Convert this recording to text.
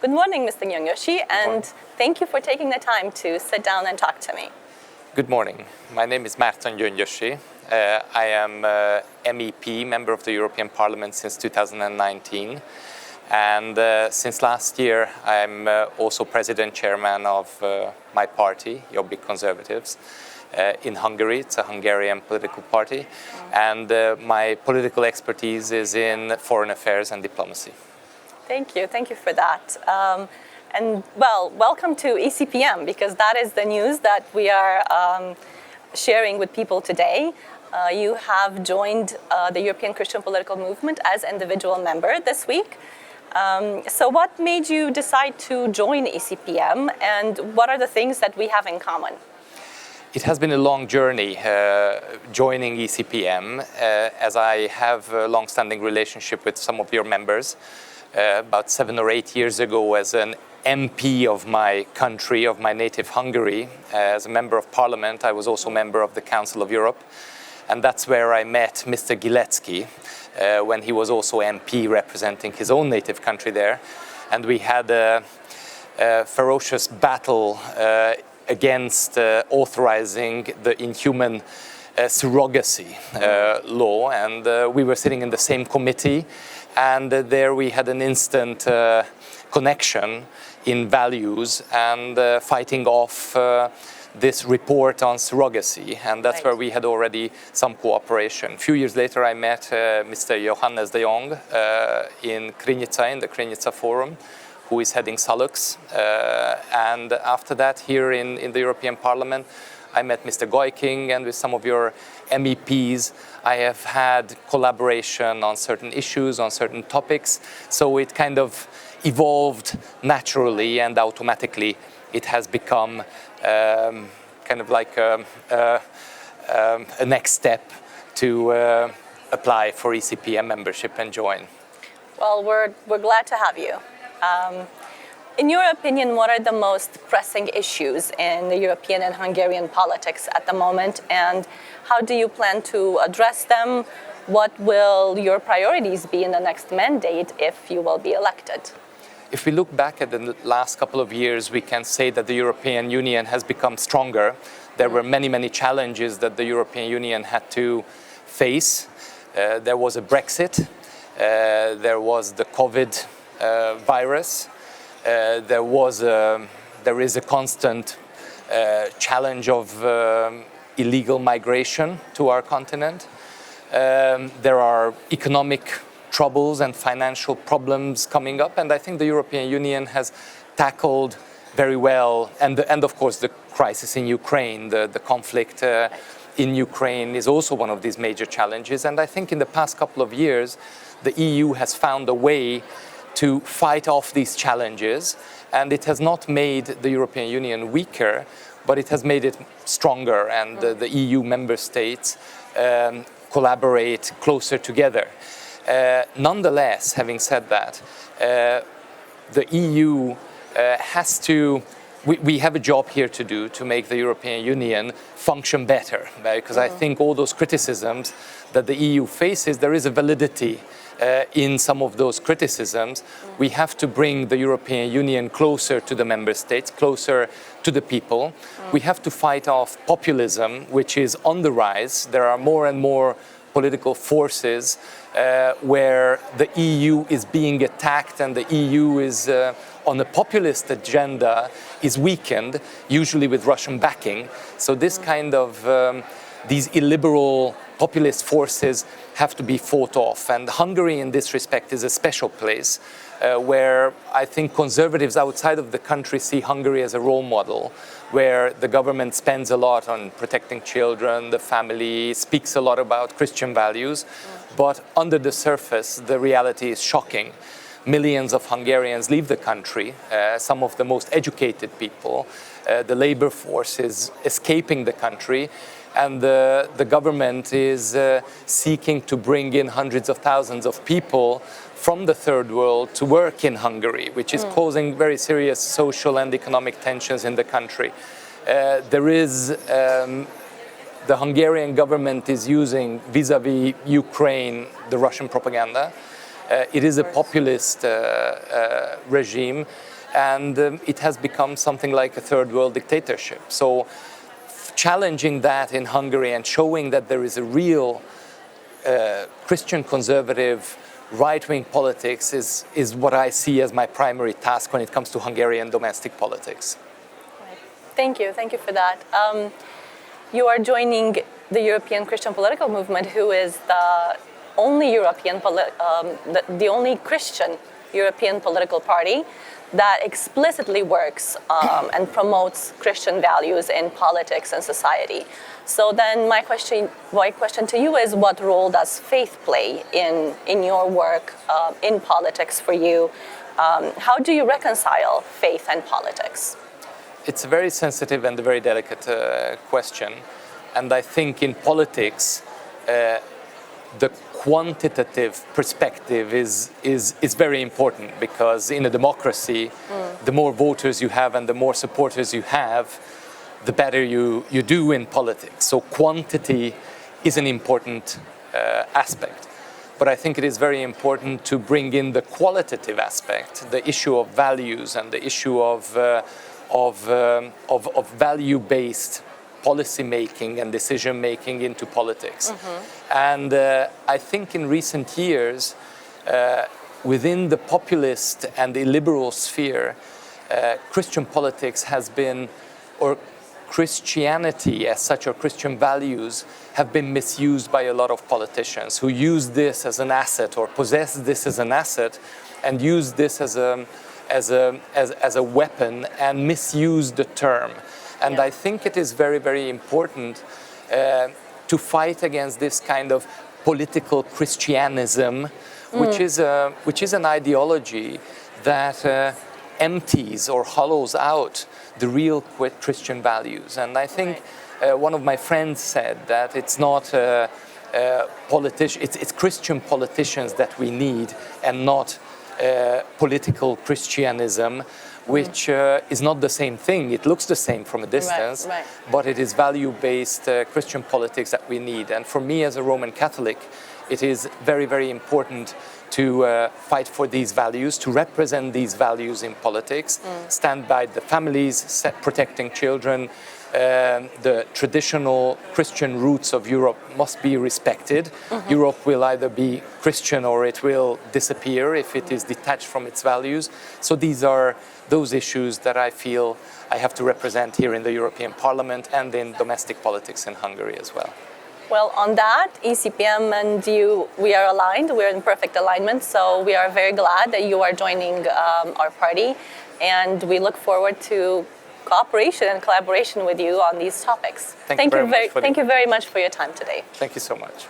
Good morning, Mr. Gyöngyösi, and thank you for taking the time to sit down and talk to me. Good morning. My name is Márton Gyöngyösi. I am MEP, member of the European Parliament since 2019. And since last year, I'm also president chairman of my party, Jobbik Conservatives, in Hungary. It's a Hungarian political party. And my political expertise is in foreign affairs and diplomacy. Thank you for that. And well, welcome to ECPM, because that is the news that we are sharing with people today. You have joined the European Christian Political Movement as individual member this week. So what made you decide to join ECPM, and what are the things that we have in common? It has been a long journey joining ECPM, as I have a long-standing relationship with some of your members. About 7 or 8 years ago, as an MP of my country, of my native Hungary, as a member of parliament, I was also a member of the Council of Europe. And that's where I met Mr. Gilecki when he was also MP representing his own native country there. And we had a ferocious battle against authorizing the inhuman surrogacy law. And we were sitting in the same committee. And there we had an instant connection in values and fighting off this report on surrogacy. And that's where we had already some cooperation. A few years later, I met Mr. Johannes de Jong in Krynica, in the Krynica Forum, who is heading Salux. And after that, here in the European Parliament, I met Mr. Goiking, and with some of your MEPs, I have had collaboration on certain issues, on certain topics. So it kind of evolved naturally, and automatically it has become kind of like a next step to apply for ECPM membership and join. Well, we're glad to have you. In your opinion, what are the most pressing issues in the European and Hungarian politics at the moment, and how do you plan to address them? What will your priorities be in the next mandate if you will be elected? If we look back at the last couple of years, we can say that the European Union has become stronger. There were many challenges that the European Union had to face. There was a Brexit, there was the COVID virus. There is a constant challenge of illegal migration to our continent. There are economic troubles and financial problems coming up, and I think the European Union has tackled very well, and of course the crisis in Ukraine, the conflict in Ukraine is also one of these major challenges. And I think in the past couple of years, the EU has found a way to fight off these challenges, and it has not made the European Union weaker, but it has made it stronger, and the EU member states collaborate closer together. Nonetheless, having said that, the EU has to, we have a job here to do to make the European Union function better, because I think all those criticisms that the EU faces, there is a validity in some of those criticisms. We have to bring the European Union closer to the member states, closer to the people. We have to fight off populism, which is on the rise. There are more and more political forces where the EU is being attacked, and the EU is on a populist agenda is weakened, usually with Russian backing. So this kind of these illiberal populist forces have to be fought off. And Hungary in this respect is a special place where I think conservatives outside of the country see Hungary as a role model, where the government spends a lot on protecting children, the family, speaks a lot about Christian values, but under the surface the reality is shocking. Millions of Hungarians leave the country, some of the most educated people. The labor force is escaping the country, and the government is seeking to bring in hundreds of thousands of people from the third world to work in Hungary, which is causing very serious social and economic tensions in the country. The Hungarian government is using vis-à-vis Ukraine the Russian propaganda. It is a populist regime, and it has become something like a third world dictatorship. So challenging that in Hungary and showing that there is a real Christian conservative right-wing politics is what I see as my primary task when it comes to Hungarian domestic politics. Right. Thank you for that. You are joining the European Christian political movement, who is the only the only Christian European political party that explicitly works and promotes Christian values in politics and society. So then my question to you is, what role does faith play in your work in politics for you? How do you reconcile faith and politics? It's a very sensitive and a very delicate question. And I think in politics, the quantitative perspective is very important, because in a democracy, the more voters you have and the more supporters you have, the better you do in politics. So quantity is an important aspect. But I think it is very important to bring in the qualitative aspect, the issue of values and the issue of value-based policy making and decision making into politics. And I think in recent years, within the populist and the liberal sphere, Christian politics has been, or Christianity as such, or Christian values, have been misused by a lot of politicians who use this as an asset, or possess this as an asset, and use this as a weapon and misuse the term. And I think it is very, very important to fight against this kind of political Christianism, which is an ideology that empties or hollows out the real Christian values. And I think one of my friends said that it's not it's Christian politicians that we need, and not political Christianism, which is not the same thing. It looks the same from a distance, but it is value-based Christian politics that we need. And for me as a Roman Catholic, it is very, very important to fight for these values, to represent these values in politics, stand by the families, protecting children. The traditional Christian roots of Europe must be respected. Europe will either be Christian or it will disappear if it is detached from its values. So these are those issues that I feel I have to represent here in the European Parliament and in domestic politics in Hungary as well. Well, on that, ECPM and you, we are aligned. We're in perfect alignment. So we are very glad that you are joining our party, and we look forward to cooperation and collaboration with you on these topics. Thank you very much for your time today. Thank you so much.